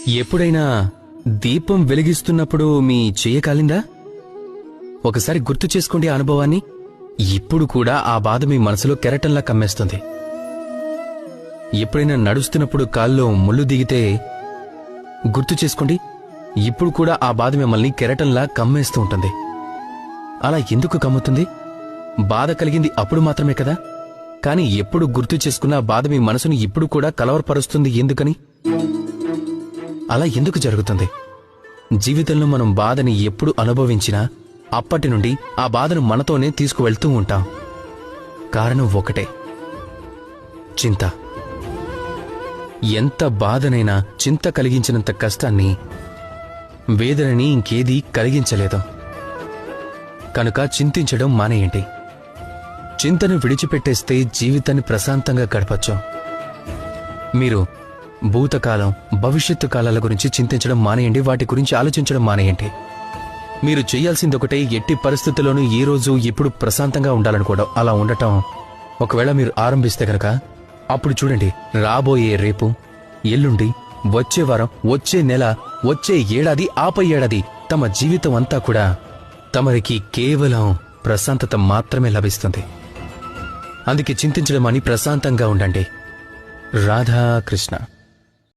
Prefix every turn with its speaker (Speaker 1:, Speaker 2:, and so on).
Speaker 1: ఎప్పుడైనా దీపం వెలిగిస్తున్నప్పుడు మీ చెయ్యి కాలిందా? ఒకసారి గుర్తు చేసుకోండి ఆ అనుభవాన్ని. ఇప్పుడు కూడా ఆ బాధ మీ మనసులో కెరటంలా కమ్మేస్తుంది. ఎప్పుడైనా నడుస్తున్నప్పుడు కాల్లో ముళ్ళు దిగితే గుర్తు చేసుకోండి, ఇప్పుడు కూడా ఆ బాధ మిమ్మల్ని కెరటంలా కమ్మేస్తూ ఉంటుంది. అలా ఎందుకు కమ్ముతుంది? బాధ కలిగింది అప్పుడు మాత్రమే కదా. కానీ ఎప్పుడు గుర్తు చేసుకున్న బాధ మీ మనసును ఇప్పుడు కూడా కలవరపరుస్తుంది. ఎందుకని? అలా ఎందుకు జరుగుతుంది? జీవితంలో మనం బాధని ఎప్పుడు అనుభవించినా అప్పటి నుండి ఆ బాధను మనతోనే తీసుకువెళ్తూ ఉంటాం. కారణం ఒకటే, చింత. ఎంత బాధనైనా చింత కలిగించినంత కష్టాన్ని, వేదనని ఇంకేదీ కలిగించలేదు. కనుక చింతించడం మానేయండి. చింతను విడిచిపెట్టేస్తే జీవితాన్ని ప్రశాంతంగా గడపచ్చు. మీరు భూతకాలం, భవిష్యత్తు కాలాల గురించి చింతించడం మానేయండి. వాటి గురించి ఆలోచించడం మానేయండి. మీరు చేయాల్సిందొకటే, ఎట్టి పరిస్థితుల్లోనూ ఈ రోజు ఇప్పుడు ప్రశాంతంగా ఉండాలనుకోవడం. అలా ఉండటం ఒకవేళ మీరు ఆరంభిస్తే గనక అప్పుడు చూడండి, రాబోయే రేపు, ఎల్లుండి, వచ్చే వారం, వచ్చే నెల, వచ్చే ఏడాది, ఆపై ఏడాది, తమ జీవితం అంతా కూడా తమరికి కేవలం ప్రశాంతత మాత్రమే లభిస్తుంది. అందుకే చింతించడం అని ప్రశాంతంగా ఉండండి. రాధాకృష్ణ.